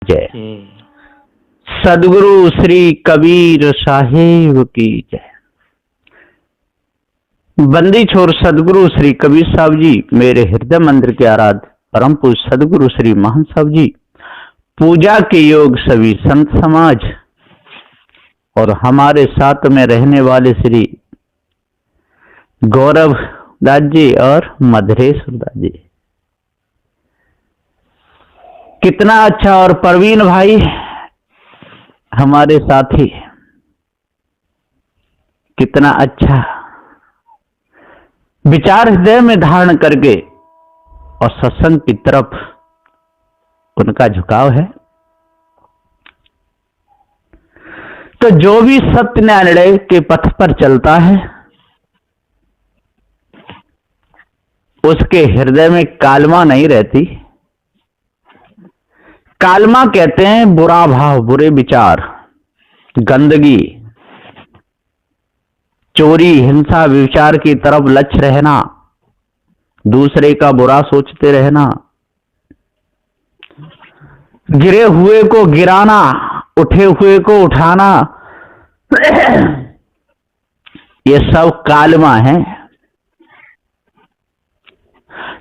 जय। सदगुरु श्री कबीर साहेब की जय। बंदी छोर सदगुरु श्री कबीर साहब जी, मेरे हृदय मंदिर के आराध्य परम पूज्य सदगुरु श्री महान साहब जी, पूजा के योग सभी संत समाज और हमारे साथ में रहने वाले श्री गौरव दास जी और मधुरेश्वर दास जी, कितना अच्छा। और परवीन भाई हमारे साथी, कितना अच्छा विचार हृदय में धारण करके और सत्संग की तरफ उनका झुकाव है। तो जो भी सत्य न्याय के पथ पर चलता है उसके हृदय में कालमा नहीं रहती। कालमा कहते हैं बुरा भाव, बुरे विचार, गंदगी, चोरी, हिंसा, विचार की तरफ लक्ष्य रहना, दूसरे का बुरा सोचते रहना, गिरे हुए को गिराना, उठे हुए को उठाना, ये सब कालमा है।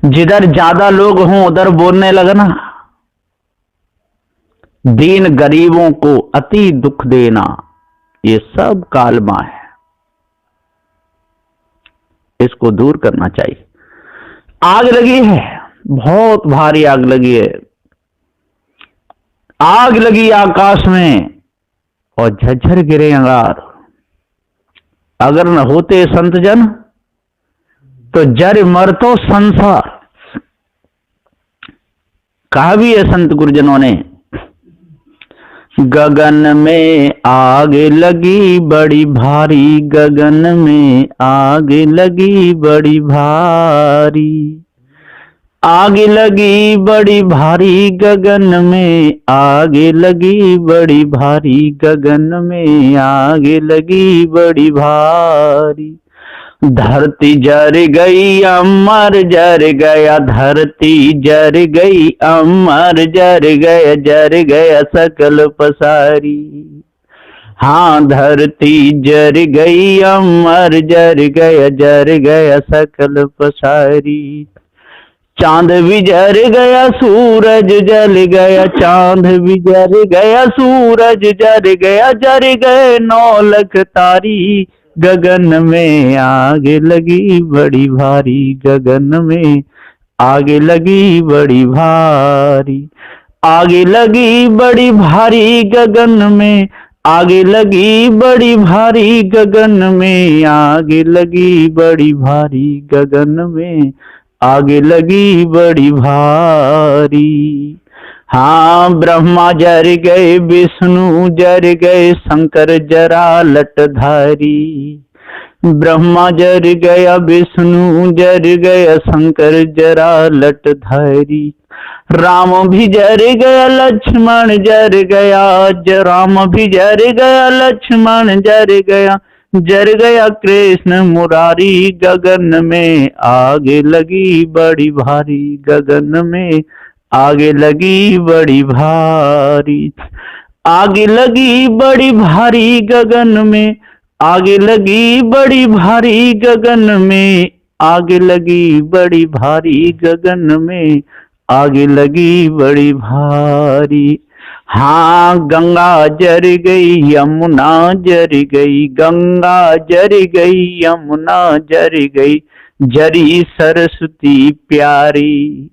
जिधर ज्यादा लोग हों उधर बोलने लगना, दीन गरीबों को अति दुख देना, ये सब कालमा है। इसको दूर करना चाहिए। आग लगी है, बहुत भारी आग लगी है, आग लगी आकाश में और झरझर गिरे अंगार। अगर न होते संत जन तो जर मर तो संसार। कहा भी है संत गुरुजनों ने, गगन में आग लगी बड़ी भारी, गगन में आग लगी बड़ी भारी, आग लगी बड़ी भारी, गगन में आग लगी बड़ी भारी, गगन में आग लगी बड़ी भारी। धरती जर गई अमर जर गया, धरती जर गई अमर जर गया सकल पसारी। हाँ, धरती जर गई अमर जर गया सकल पसारी। चांद भी जर गया सूरज जल गया, चांद भी जर गया सूरज जर गए 9 लाख तारी। गगन में आग लगी बड़ी भारी, गगन में आग लगी बड़ी भारी, आग लगी बड़ी भारी, गगन में आग लगी बड़ी भारी, गगन में आग लगी बड़ी भारी, गगन में आग लगी बड़ी भारी। हाँ, ब्रह्मा जर गए, विष्णु जर गए, शंकर जरा लटधारी। ब्रह्मा जर गया, विष्णु जर गया, शंकर जरा लटधारी। राम भी जर गया, लक्ष्मण जर गया, राम भी जर गया, लक्ष्मण जर गया कृष्ण मुरारी। गगन में आग लगी बड़ी भारी, गगन में आग लगी बड़ी भारी, आग लगी बड़ी भारी, गगन में आग लगी बड़ी भारी, गगन में आग लगी बड़ी भारी, गगन में आग लगी बड़ी भारी। हाँ, गंगा जर गई यमुना जर गई, गंगा जर गई यमुना जर गई, जरी सरस्वती प्यारी।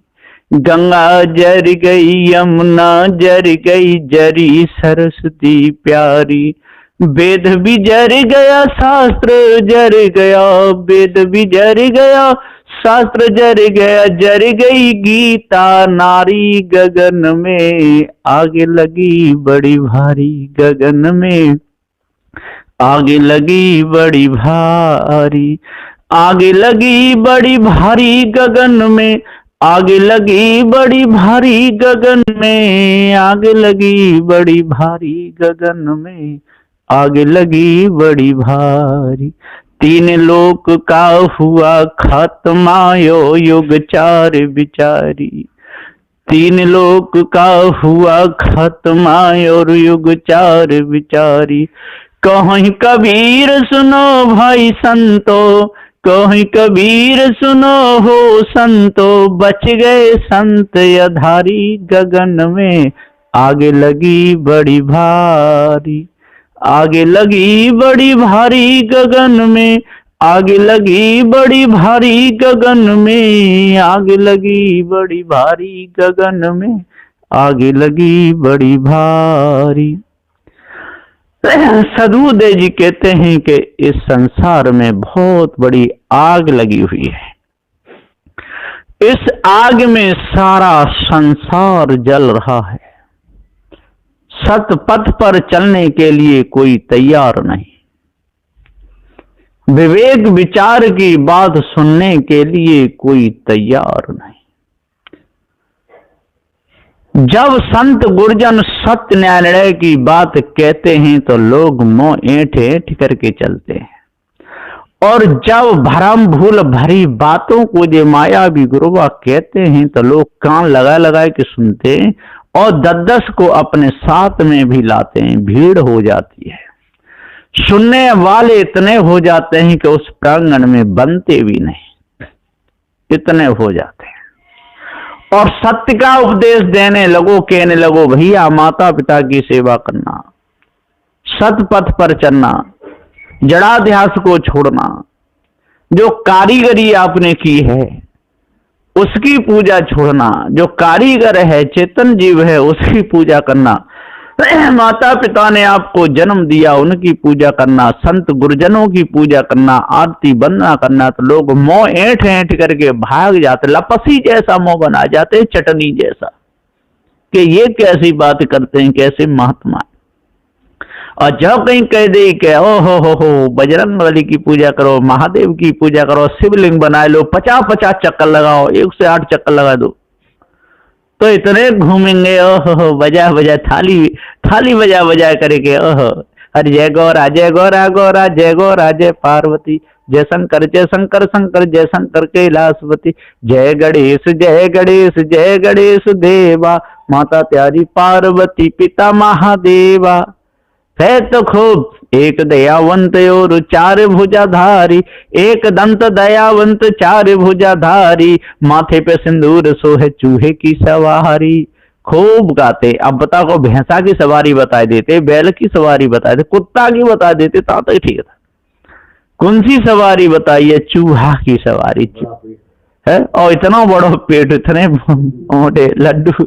गंगा जर गई यमुना जर गई, जरी सरस्वती प्यारी। वेद भी जर गया शास्त्र जर गया, वेद भी जर गया शास्त्र जर गई गीता नारी। गगन में आग लगी बड़ी भारी, गगन में आग लगी बड़ी भारी, आग लगी बड़ी भारी, गगन में आग लगी बड़ी भारी, गगन में आग लगी बड़ी भारी, गगन में आग लगी बड़ी भारी। 3 लोक का हुआ खात्मा यो युग 4 विचारी। तीन लोक का हुआ खत्मा और युग चार विचारी। कहीं कबीर सुनो भाई संतो, कहीं कबीर सुनो हो संतो, बच गए संत अधारी गगन में आगे लगी बड़ी भारी। आगे लगी बड़ी भारी गगन में, आगे लगी बड़ी भारी गगन में, आगे लगी बड़ी भारी गगन में, आगे लगी बड़ी भारी। सदगुरुदेव जी कहते हैं कि इस संसार में बहुत बड़ी आग लगी हुई है। इस आग में सारा संसार जल रहा है। सतपथ पर चलने के लिए कोई तैयार नहीं, विवेक विचार की बात सुनने के लिए कोई तैयार नहीं। जब संत गुरुजन सत्य न्याय की बात कहते हैं तो लोग मुंह ऐंठ ऐंठ करके चलते हैं, और जब भरम भूल भरी बातों को जो माया भी गुरुवा कहते हैं तो लोग कान लगा लगा के सुनते हैं और 10-10 को अपने साथ में भी लाते हैं। भीड़ हो जाती है, सुनने वाले इतने हो जाते हैं कि उस प्रांगण में बनते भी नहीं, इतने हो जाते हैं। और सत्य का उपदेश देने लगो, कहने लगो भैया माता पिता की सेवा करना, सत पथ पर चलना, जड़ाध्यास को छोड़ना, जो कारीगरी आपने की है उसकी पूजा छोड़ना, जो कारीगर है चेतन जीव है उसकी पूजा करना, माता पिता ने आपको जन्म दिया उनकी पूजा करना, संत गुरुजनों की पूजा करना, आरती वंदना करना, तो लोग मुंह ऐंठ ऐंठ करके भाग जाते, लपसी जैसा मुंह बना जाते, चटनी जैसा, कि ये कैसी बात करते हैं, कैसे महात्मा। और जब कहीं कह दे कि ओ हो बजरंग बली की पूजा करो, महादेव की पूजा करो, शिवलिंग बना लो, 50-50 चक्कर लगाओ, 1 से 8 चक्कर लगा दो, तो इतने घूमेंगे, ओहो बजा बजा थाली बजा करके, ओहो हर जय गौरा जय गौरा गौरा जय गौरा जय पार्वती, जय शंकर शंकर जय शंकर कैलाशपति, जय गणेश जय गणेश देवा, माता प्यारी पार्वती पिता महादेवा। है तो खूब एक दयावंत और 4 भुजाधारी, एक दंत दयावंत 4 भुजाधारी, माथे पे सिंदूर सोहे चूहे की सवारी। खूब गाते। अब बताओ, भैंसा की सवारी बता देते, बैल की सवारी बता देते, कुत्ता की बता देते तो ठीक था। कौन सी सवारी बताइए? चूहा की सवारी है। और इतना बड़ा पेट, इतने मोटे लड्डू,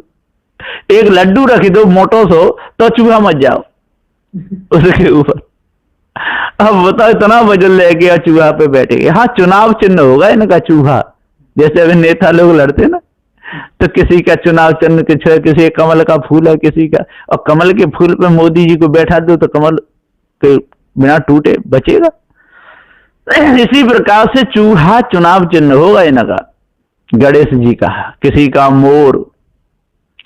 एक लड्डू रख दो मोटो सो तो चूहा मत जाओ उसके ऊपर। अब बताओ, इतना वजन ले गया चूहा पे बैठेगा। हाँ, चुनाव चिन्ह होगा इनका चूहा, जैसे अभी नेता लोग लड़ते ना, तो किसी का चुनाव चिन्ह किसी कमल का फूल है किसी का, और कमल के फूल पे मोदी जी को बैठा दो तो कमल के बिना टूटे बचेगा। इसी प्रकार से चूहा चुनाव चिन्ह होगा इनका। गणेश जी का, किसी का मोर,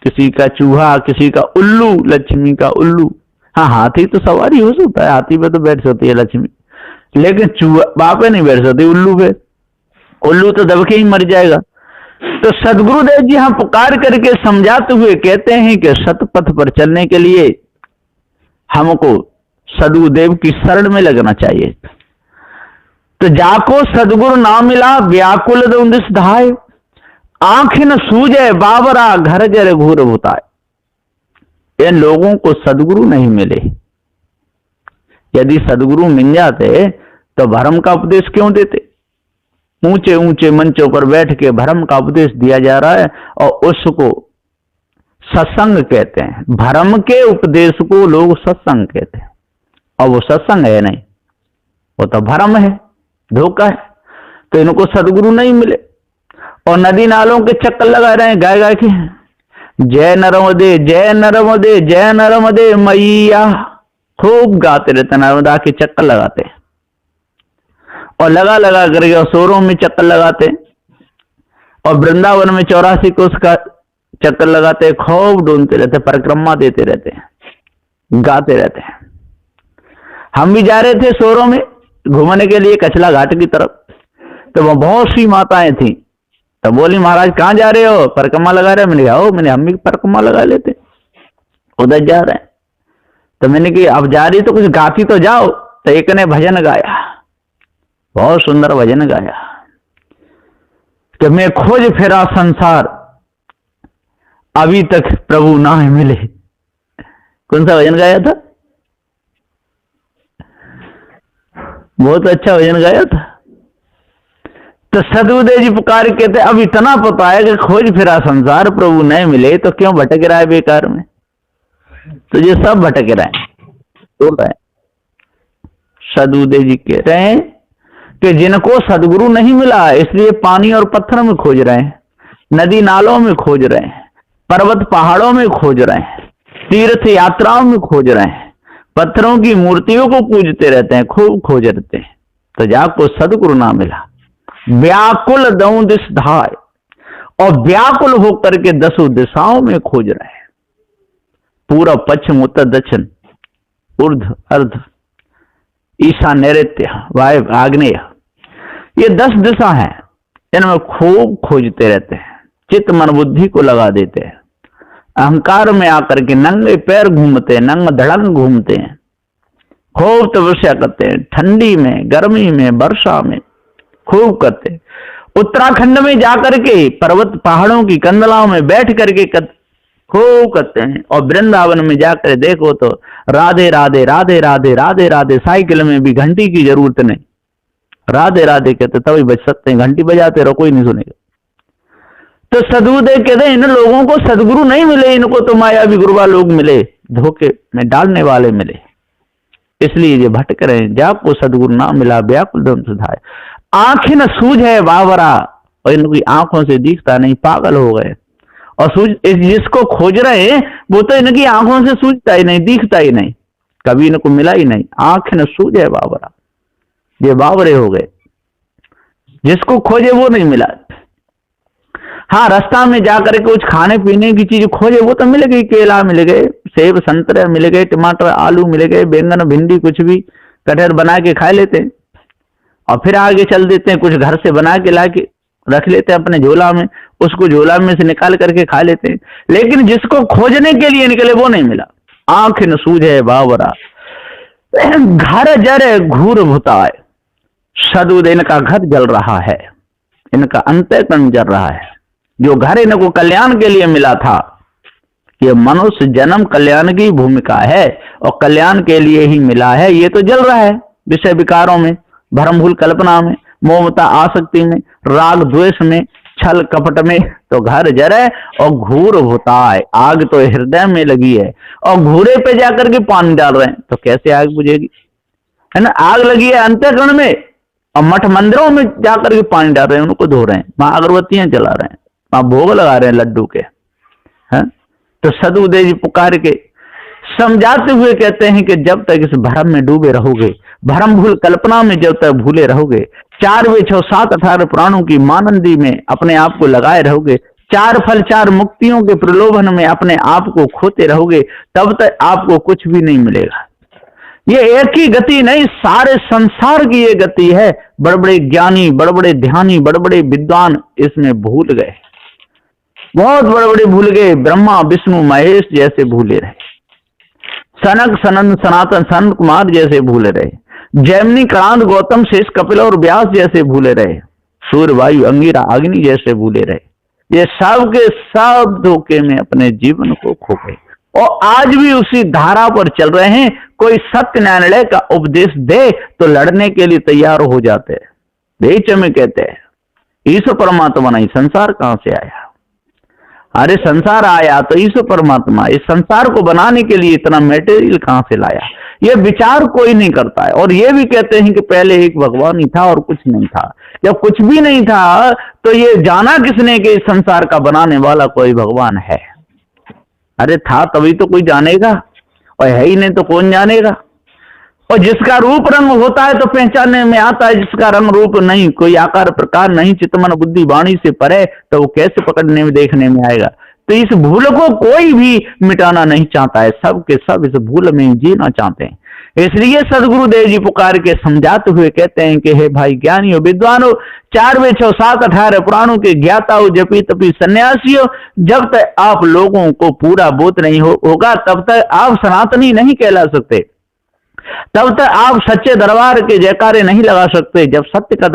किसी का चूहा, किसी का उल्लू, लक्ष्मी का उल्लू। हाँ, हाथी तो सवारी हो सकता है, हाथी पे तो बैठ सकती है लक्ष्मी, लेकिन चूहा बापे नहीं बैठ सकती उल्लू पे। उल्लू तो दब के ही मर जाएगा। तो सदगुरुदेव जी हम पुकार करके समझाते हुए कहते हैं कि सतपथ पर चलने के लिए हमको सदगुरुदेव की शरण में लगना चाहिए। तो जाको सदगुरु ना मिला व्याकुल दुंदिस धाय, आंख न सूझे बाबरा घर घर घूर भुताए। इन लोगों को सदगुरु नहीं मिले। यदि सदगुरु मिल जाते तो भरम का उपदेश क्यों देते? ऊंचे ऊंचे मंचों पर बैठ के भरम का उपदेश दिया जा रहा है और उसको सत्संग कहते हैं। भरम के उपदेश को लोग सत्संग कहते हैं, और वो सत्संग है नहीं, वो तो भरम है, धोखा है। तो इनको सदगुरु नहीं मिले और नदी नालों के चक्कर लगा रहे हैं गाय गाय के, जय नर्मदे जय नर्मदे जय नर्मदे मैया, खूब गाते रहते, नर्मदा के चक्कर लगाते और लगा लगा करके सोरों में चक्कर लगाते, और वृंदावन में 84 कोस का चक्कर लगाते, खूब ढूंढते रहते, परिक्रमा देते रहते हैं, गाते रहते हैं। हम भी जा रहे थे सोरों में घूमने के लिए कचला घाट की तरफ, तो वहां बहुत सी माताएं थी तो बोली महाराज कहाँ जा रहे हो? परिक्रमा लगा रहे हो। मैंने कहा मैंने हम भी परिक्रमा लगा लेते, उधर जा रहे हैं। तो मैंने कहा अब जा रही तो कुछ गाती तो जाओ। तो एक ने भजन गाया, बहुत सुंदर भजन गाया कि मैं खोज फेरा संसार अभी तक प्रभु ना मिले। कौन सा भजन गाया था? बहुत अच्छा भजन गाया था। तो सदगुरुदेव जी पुकार कहते अब इतना पता है कि खोज फिरा संसार प्रभु नहीं मिले तो क्यों भटक रहा है बेकार में? तो ये सब भटक रहे हैं, बोल रहे हैं। सदगुरुदेव जी कह रहे हैं कि जिनको सदगुरु नहीं मिला इसलिए पानी और पत्थर में खोज रहे हैं, नदी नालों में खोज रहे हैं, पर्वत पहाड़ों में खोज रहे हैं, तीर्थ यात्राओं में खोज रहे हैं, पत्थरों की मूर्तियों को पूजते रहते हैं, खूब खोज रहते हैं। तो जाको सदगुरु ना मिला, व्याकुल दऊ दिस धाय, और व्याकुल होकर के 10 दिशाओं में खोज रहे हैं, पूरा पश्चिम उत्तर दक्षिण ऊर्ध अर्ध ईशा नैऋत्य वायव्य आग्नेय, ये 10 दिशा हैं, इनमें खूब खोजते रहते हैं, चित्त मन बुद्धि को लगा देते हैं, अहंकार में आकर के नंगे पैर घूमते हैं, नंग धड़ंग घूमते हैं, खूब तपस्या करते हैं, ठंडी में गर्मी में वर्षा में खूब करते। उत्तराखंड में जाकर के पर्वत पहाड़ों की कंदलाओं में बैठ करके खूब करते हैं, और वृंदावन में जाकर देखो तो राधे राधे राधे राधे राधे राधे, साइकिल में भी घंटी की जरूरत नहीं, राधे राधे कहते तभी बज सकते हैं, घंटी बजाते रहो कोई नहीं सुनेगा। तो सदगुरुदेव कहते हैं इन लोगों को सदगुरु नहीं मिले, इनको तो मायावी गुरुवा लोग मिले, धोखे में डालने वाले मिले, इसलिए ये भटक रहे हैं। जाको सदगुरु ना मिला व्याकुल दम सुधाए, आंखें न सूझ है बावरा, और इनकी आंखों से दिखता नहीं, पागल हो गए। और सूझ जिसको खोज रहे हैं वो तो इनकी आंखों से सूझता ही नहीं, दिखता ही नहीं, कभी इनको मिला ही नहीं। आंखें न सूझ है बावरा, ये बावरे हो गए, जिसको खोजे वो नहीं मिला। हाँ, रास्ता में जाकर के कुछ खाने पीने की चीज खोजे वो तो मिल गई, केला मिल गए, सेब संतरे मिल गए, टमाटर आलू मिल गए, बैंगन भिंडी कुछ भी कटहर बना के खा लेते हैं, और फिर आगे चल देते हैं, कुछ घर से बना के ला के रख लेते हैं अपने झोला में, उसको झोला में से निकाल करके खा लेते हैं। लेकिन जिसको खोजने के लिए निकले वो नहीं मिला। आंख न सूझे बावरा, घर जरे घूर भुताए, सदुद इनका घर जल रहा है, इनका अंतःकरण जल रहा है। जो घर इनको कल्याण के लिए मिला था, ये मनुष्य जन्म कल्याण की भूमिका है और कल्याण के लिए ही मिला है, ये तो जल रहा है विषय विकारों में, भ्रम भूल कल्पना में, मोहमता आसक्ति में, राग द्वेष में, छल कपट में। तो घर जरे और घूर होता है, आग तो हृदय में लगी है और घूरे पे जाकर के पानी डाल रहे हैं, तो कैसे आग बुझेगी? है ना, आग लगी है अंतःकरण में और मठ मंदिरों में जाकर के पानी डाल रहे हैं, उनको धो रहे हैं, वहां अगरबत्तियां जला रहे हैं, वहां भोग लगा रहे हैं लड्डू के। है तो सदगुरुदेव जी पुकार के समझाते हुए कहते हैं कि जब तक इस भ्रम में डूबे रहोगे, भ्रम भूल कल्पना में जब तक भूले रहोगे, 4 वे 6 7 18 पुराणों की मानंदी में अपने आप को लगाए रहोगे, 4 फल 4 मुक्तियों के प्रलोभन में अपने आप को खोते रहोगे, तब तक आपको कुछ भी नहीं मिलेगा। ये एक ही गति नहीं, सारे संसार की ये गति है। बड़े बड़े ज्ञानी, बड़े बड़े ध्यानी, बड़े बड़े विद्वान इसमें भूल गए, बहुत बड़े बड़े भूल गए, ब्रह्मा विष्णु महेश जैसे भूले रहे, सनक सनंद सनातन संत कुमार जैसे भूले रहे, जैमिनी क्रांत गौतम शेष कपिल और व्यास जैसे भूले रहे, सूर्य वायु अंगिरा अग्नि जैसे भूले रहे। ये सब के सब धोखे में अपने जीवन को खो गए और आज भी उसी धारा पर चल रहे हैं। कोई सत्य न्यायालय का उपदेश दे तो लड़ने के लिए तैयार हो जाते हैं। बेच में कहते हैं ईश्वर परमात्मा नहीं, संसार कहां से आया? अरे संसार आया तो ईश्वर परमात्मा, इस संसार को बनाने के लिए इतना मटेरियल कहां से लाया? ये विचार कोई नहीं करता है। और ये भी कहते हैं कि पहले एक भगवान ही था और कुछ नहीं था। जब कुछ भी नहीं था तो ये जाना किसने कि इस संसार का बनाने वाला कोई भगवान है? अरे था तभी तो कोई जानेगा, और है ही नहीं तो कौन जानेगा? और जिसका रूप रंग होता है तो पहचानने में आता है, जिसका रंग रूप नहीं, कोई आकार प्रकार नहीं, चित्तमन बुद्धि वाणी से परे, तो वो कैसे पकड़ने में देखने में आएगा? तो इस भूल को कोई भी मिटाना नहीं चाहता है, सब के सब इस भूल में जीना चाहते हैं। इसलिए सदगुरुदेव जी पुकार के समझाते हुए कहते हैं कि हे भाई ज्ञानियों विद्वानों, 4 वेद 6 7 18 पुराणों के ज्ञाता हो, जपी तपी सन्यासी हो, जब तक आप लोगों को पूरा बोध नहीं होगा तब तक आप सनातनी नहीं कहला सकते, तब तक आप सच्चे दरबार के जयकारे नहीं लगा सकते। जब सत्य का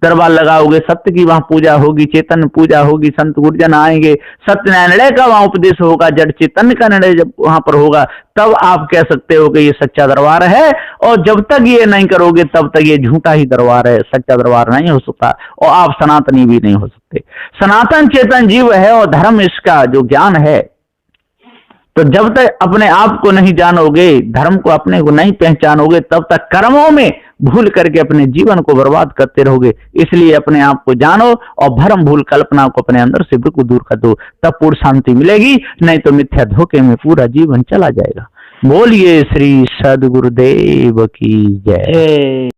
दरबार लगाओगे, सत्य की वहां पूजा होगी, चेतन पूजा होगी, संत गुरुजन आएंगे, सत्य निर्णय का वहां उपदेश होगा, जड़ चेतन का निर्णय जब वहां पर होगा, तब आप कह सकते हो कि ये सच्चा दरबार है। और जब तक ये नहीं करोगे तब तक ये झूठा ही दरबार है, सच्चा दरबार नहीं हो सकता और आप सनातनी भी नहीं हो सकते। सनातन चेतन जीव है और धर्म इसका जो ज्ञान है। तो जब तक अपने आप को नहीं जानोगे, धर्म को अपने को नहीं पहचानोगे, तब तक कर्मों में भूल करके अपने जीवन को बर्बाद करते रहोगे। इसलिए अपने आप को जानो और भ्रम भूल कल्पना को अपने अंदर से बिल्कुल दूर कर दो, तब पूर्ण शांति मिलेगी, नहीं तो मिथ्या धोखे में पूरा जीवन चला जाएगा। बोलिए श्री सदगुरुदेव की जय।